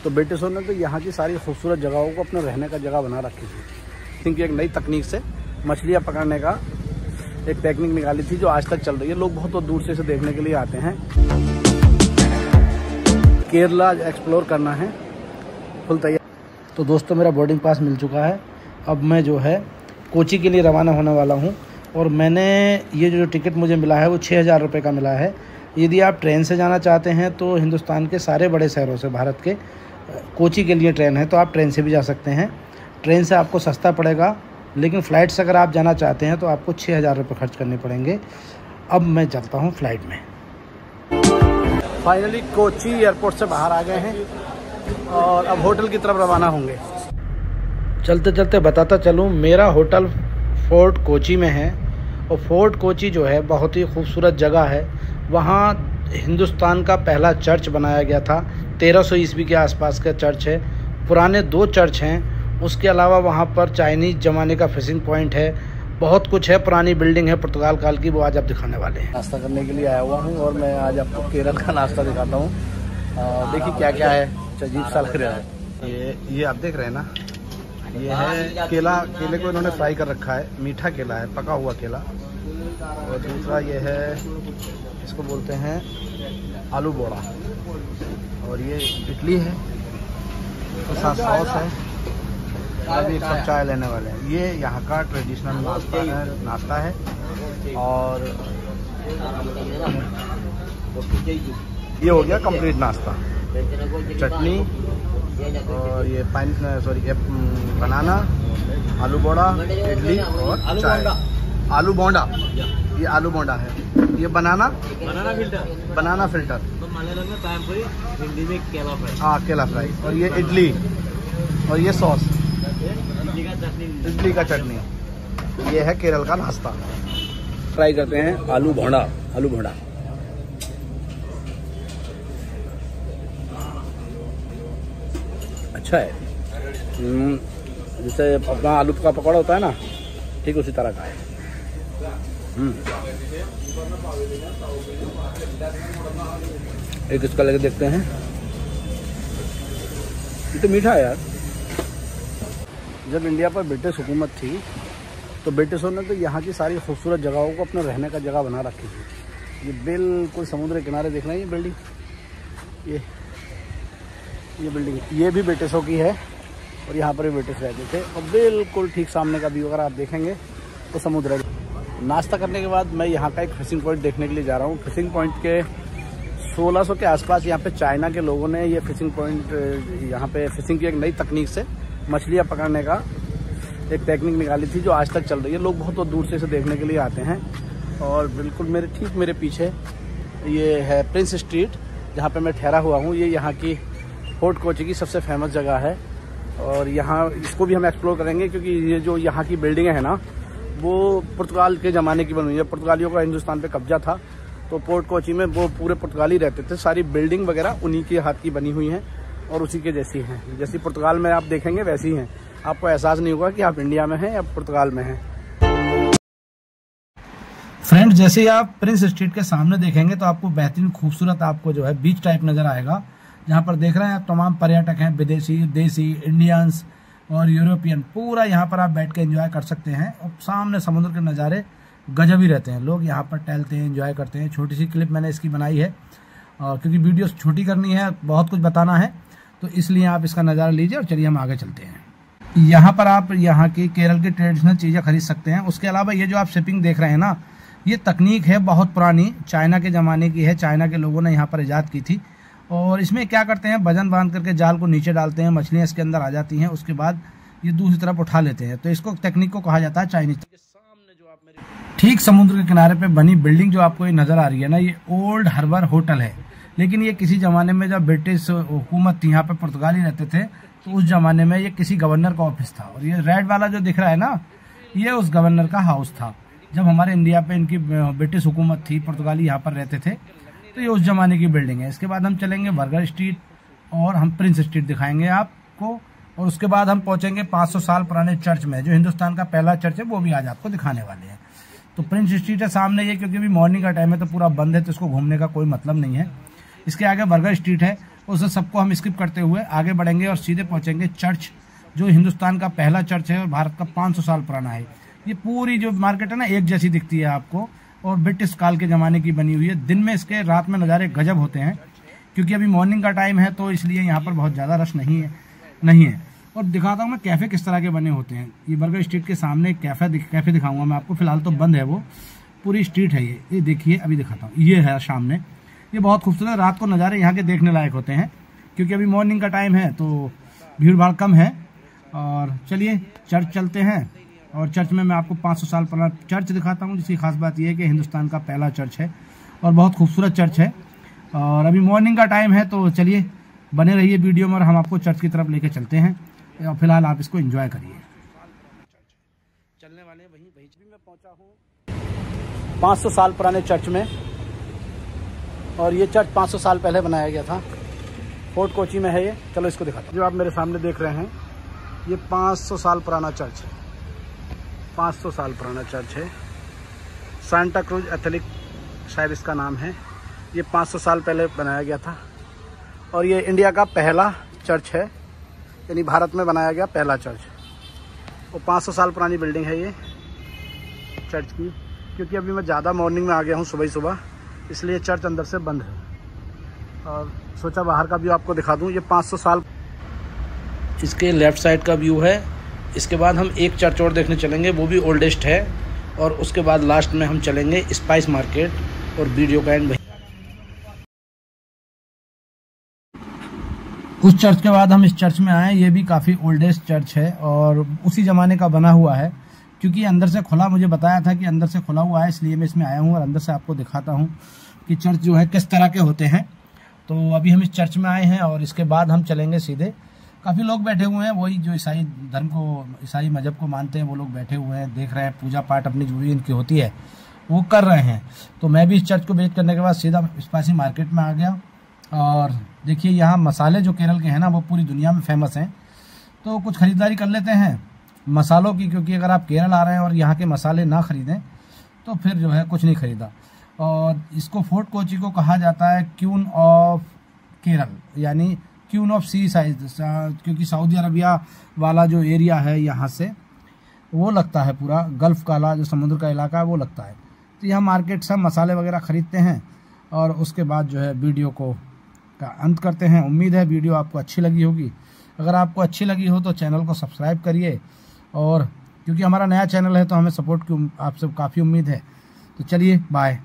तो ब्रिटिशों ने तो यहाँ की सारी खूबसूरत जगहों को अपने रहने का जगह बना रखी थी। क्योंकि एक नई तकनीक से मछलियाँ पकड़ने का एक टेक्निक निकाली थी जो आज तक चल रही है। लोग बहुत दूर से इसे देखने के लिए आते हैं। केरला एक्सप्लोर करना है, फुल तैयार। तो दोस्तों मेरा बोर्डिंग पास मिल चुका है। अब मैं जो है कोची के लिए रवाना होने वाला हूँ। और मैंने ये जो टिकट मुझे मिला है वो 6,000 रुपये का मिला है। यदि आप ट्रेन से जाना चाहते हैं तो हिंदुस्तान के सारे बड़े शहरों से भारत के कोची के लिए ट्रेन है, तो आप ट्रेन से भी जा सकते हैं। ट्रेन से आपको सस्ता पड़ेगा, लेकिन फ़्लाइट से अगर आप जाना चाहते हैं तो आपको 6,000 रुपये खर्च करने पड़ेंगे। अब मैं चलता हूँ फ़्लाइट में। फाइनली कोची एयरपोर्ट से बाहर आ गए हैं और अब होटल की तरफ रवाना होंगे। चलते चलते बताता चलूँ, मेरा होटल फोर्ट कोची में है। और फोर्ट कोची जो है बहुत ही खूबसूरत जगह है। वहाँ हिंदुस्तान का पहला चर्च बनाया गया था। 1300 ईस्वी के आसपास का चर्च है। पुराने 2 चर्च हैं। उसके अलावा वहाँ पर चाइनीज़ ज़माने का फिशिंग पॉइंट है। बहुत कुछ है, पुरानी बिल्डिंग है पुर्तगाल काल की, वो आज आप दिखाने वाले हैं। नाश्ता करने के लिए आया हुआ हूँ और मैं आज आपको केरल का नाश्ता दिखाता हूँ। देखिए क्या क्या है, अजीब सा लग रहा है। ये आप देख रहे हैं ना, ये है केला। केले को इन्होंने फ्राई कर रखा है, मीठा केला है, पका हुआ केला। और दूसरा ये है, इसको बोलते हैं आलू बोड़ा। और ये इडली है, तो साथ सॉस है। अभी एक कप चाय लेने वाले हैं। ये यहाँ का ट्रेडिशनल नाश्ता है। और ये हो गया कंप्लीट नाश्ता। चटनी और ये बनाना, आलू बोड़ा, इडली और चाय। आलू बोंडा, ये आलू बोंडा है। ये बनाना फिल्टर, हिंदी में केला फ्राई। हाँ, केला फ्राई। और ये इडली और ये सॉस, इडली का चटनी। ये है केरल का नाश्ता। फ्राई करते हैं आलू बोंडा। अच्छा है, जैसे अपना आलू का पकौड़ा होता है ना, ठीक उसी तरह का है। एक इसका लेके देखते हैं। ये तो मीठा है यार। जब इंडिया पर ब्रिटिश हुकूमत थी तो ब्रिटिशों ने तो यहाँ की सारी खूबसूरत जगहों को अपने रहने का जगह बना रखी थी। ये बिल्कुल समुद्र के किनारे देख रहे हैं, ये बिल्डिंग, ये बिल्डिंग, ये भी ब्रिटिशों की है। और यहाँ पर भी ब्रिटिश रहते थे। और बिल्कुल ठीक सामने का व्यू अगर आप देखेंगे तो समुद्र है। नाश्ता करने के बाद मैं यहाँ का एक फिशिंग पॉइंट देखने के लिए जा रहा हूँ। फिशिंग पॉइंट के 1600 के आसपास यहाँ पे चाइना के लोगों ने ये फिशिंग पॉइंट, यहाँ पे फिशिंग की एक नई तकनीक से मछलियाँ पकड़ने का एक टेक्निक निकाली थी जो आज तक चल रही है। लोग बहुत दूर से इसे देखने के लिए आते हैं। और बिल्कुल मेरे पीछे ये है प्रिंस स्ट्रीट, जहाँ पे मैं ठहरा हुआ हूँ। ये यहाँ की फोर्ट कोची की सबसे फेमस जगह है। और यहाँ इसको भी हम एक्सप्लोर करेंगे, क्योंकि ये जो यहाँ की बिल्डिंगें हैं ना, वो पुर्तगाल के ज़माने की बनी हुई है। पुर्तगालियों का हिंदुस्तान पे कब्जा था, तो फोर्ट कोची में वो पूरे पुर्तगाली रहते थे। सारी बिल्डिंग वगैरह उन्हीं के हाथ की बनी हुई हैं और उसी के जैसी हैं। जैसी पुर्तगाल में आप देखेंगे वैसी हैं। आपको एहसास नहीं होगा कि आप इंडिया में हैं या पुर्तगाल में हैं। फ्रेंड्स, जैसे ही आप प्रिंस स्ट्रीट के सामने देखेंगे तो आपको बेहतरीन खूबसूरत आपको जो है बीच टाइप नजर आएगा, जहाँ पर देख रहे हैं आप तमाम पर्यटक हैं, विदेशी, देसी, इंडियंस और यूरोपियन। पूरा यहाँ पर आप बैठ के एंजॉय कर सकते हैं। और सामने समुद्र के नज़ारे गजब ही रहते हैं। लोग यहाँ पर टहलते हैं, एंजॉय करते हैं। छोटी सी क्लिप मैंने इसकी बनाई है, क्योंकि वीडियो छोटी करनी है, बहुत कुछ बताना है, तो इसलिए आप इसका नज़ारा लीजिए। और चलिए हम आगे चलते हैं। यहाँ पर आप यहाँ की केरल की ट्रेडिशनल चीज़ें खरीद सकते हैं। उसके अलावा ये जो आप शिपिंग देख रहे हैं ना, ये तकनीक है बहुत पुरानी, चाइना के ज़माने की है। चाइना के लोगों ने यहाँ पर ईजाद की थी। और इसमें क्या करते हैं, वजन बांध करके जाल को नीचे डालते हैं, मछलियाँ इसके अंदर आ जाती हैं, उसके बाद ये दूसरी तरफ उठा लेते हैं। तो इसको टेक्निक को कहा जाता है चाइनीज। सामने जो आप मेरे ठीक समुद्र के किनारे पे बनी बिल्डिंग जो आपको ये नज़र आ रही है ना, ये ओल्ड हार्बर होटल है। लेकिन ये किसी ज़माने में जब ब्रिटिश हुकूमत थी, यहाँ पर पुर्तगाली रहते थे, तो उस ज़माने में ये किसी गवर्नर का ऑफिस था। और ये रेड वाला जो दिख रहा है ना, ये उस गवर्नर का हाउस था। जब हमारे इंडिया पे इनकी ब्रिटिश हुकूमत थी, पुर्तगाली यहाँ पर रहते थे, तो ये उस ज़माने की बिल्डिंग है। इसके बाद हम चलेंगे बर्गर स्ट्रीट और हम प्रिंस स्ट्रीट दिखाएंगे आपको। और उसके बाद हम पहुँचेंगे 500 साल पुराने चर्च में, जो हिंदुस्तान का पहला चर्च है, वो भी आज आपको दिखाने वाले हैं। तो प्रिंस स्ट्रीट है सामने ये, क्योंकि अभी मॉर्निंग का टाइम है तो पूरा बंद है, तो इसको घूमने का कोई मतलब नहीं है। इसके आगे बर्गर स्ट्रीट है। उस सबको हम स्किप करते हुए आगे बढ़ेंगे और सीधे पहुंचेंगे चर्च, जो हिंदुस्तान का पहला चर्च है और भारत का 500 साल पुराना है। ये पूरी जो मार्केट है ना एक जैसी दिखती है आपको, और ब्रिटिश काल के ज़माने की बनी हुई है। दिन में इसके, रात में नज़ारे गजब होते हैं, क्योंकि अभी मॉर्निंग का टाइम है तो इसलिए यहाँ पर बहुत ज़्यादा रश नहीं है। और दिखाता हूँ मैं कैफ़े किस तरह के बने होते हैं। ये बर्गर स्ट्रीट के सामने एक कैफ़े दिखाऊंगा मैं आपको। फिलहाल तो बंद है वो, पूरी स्ट्रीट है ये देखिए, अभी दिखाता हूँ। ये है सामने, ये बहुत खूबसूरत, रात को नज़ारे यहाँ के देखने लायक होते हैं, क्योंकि अभी मॉर्निंग का टाइम है तो भीड़ भाड़ कम है। और चलिए चर्च चलते हैं, और चर्च में मैं आपको 500 साल पुराना चर्च दिखाता हूँ, जिसकी खास बात यह है कि हिंदुस्तान का पहला चर्च है और बहुत खूबसूरत चर्च है। और अभी मॉर्निंग का टाइम है तो चलिए बने रहिए वीडियो में और हम आपको चर्च की तरफ लेके चलते हैं। और फिलहाल आप इसको एंजॉय करिए। चलने वाले वहीं भी मैं पहुंचा हूँ 500 साल पुराने चर्च में, और ये चर्च 500 साल पहले बनाया गया था। फोर्ट कोची में है ये। चलो इसको दिखाता हूँ। जो आप मेरे सामने देख रहे हैं ये 500 साल पुराना चर्च है। 500 साल पुराना चर्च है। सांता क्रूज एथलिक शायद इसका नाम है। ये 500 साल पहले बनाया गया था, और ये इंडिया का पहला चर्च है, यानी भारत में बनाया गया पहला चर्च। और 500 साल पुरानी बिल्डिंग है ये चर्च की। क्योंकि अभी मैं ज़्यादा मॉर्निंग में आ गया हूँ, सुबह ही सुबह, इसलिए चर्च अंदर से बंद है। और सोचा बाहर का व्यू आपको दिखा दूँ। ये 500 साल, इसके लेफ़्ट साइड का व्यू है। इसके बाद हम एक चर्च और देखने चलेंगे, वो भी ओल्डेस्ट है, और उसके बाद लास्ट में हम चलेंगे स्पाइस मार्केट और वीडियो का एंड। उस चर्च के बाद हम इस चर्च में आए। ये भी काफ़ी ओल्डेस्ट चर्च है और उसी ज़माने का बना हुआ है, क्योंकि अंदर से खुला, मुझे बताया था कि अंदर से खुला हुआ है, इसलिए मैं इसमें आया हूँ और अंदर से आपको दिखाता हूँ कि चर्च जो है किस तरह के होते हैं। तो अभी हम इस चर्च में आए हैं और इसके बाद हम चलेंगे सीधे। काफ़ी लोग बैठे हुए हैं, वही जो ईसाई धर्म को, ईसाई मजहब को मानते हैं, वो लोग बैठे हुए हैं, देख रहे हैं, पूजा पाठ अपनी जो भी इनकी होती है वो कर रहे हैं। तो मैं भी इस चर्च को विजिट करने के बाद सीधा स्पाइसी मार्केट में आ गया। और देखिए यहाँ मसाले जो केरल के हैं ना, वो पूरी दुनिया में फेमस हैं, तो कुछ ख़रीदारी कर लेते हैं मसालों की, क्योंकि अगर आप केरल आ रहे हैं और यहाँ के मसाले ना ख़रीदें तो फिर जो है कुछ नहीं ख़रीदा। और इसको फोर्ट कोची को कहा जाता है क्वीन ऑफ केरल, यानी क्वीन ऑफ सी साइड, क्योंकि सऊदी अरबिया वाला जो एरिया है यहाँ से वो लगता है, पूरा गल्फ़ काला जो समुद्र का इलाका है वो लगता है। तो यहाँ मार्केट सब मसाले वगैरह ख़रीदते हैं और उसके बाद जो है वीडियो को का अंत करते हैं। उम्मीद है वीडियो आपको अच्छी लगी होगी। अगर आपको अच्छी लगी हो तो चैनल को सब्सक्राइब करिए, और क्योंकि हमारा नया चैनल है तो हमें सपोर्ट की आपसे काफ़ी उम्मीद है। तो चलिए बाय।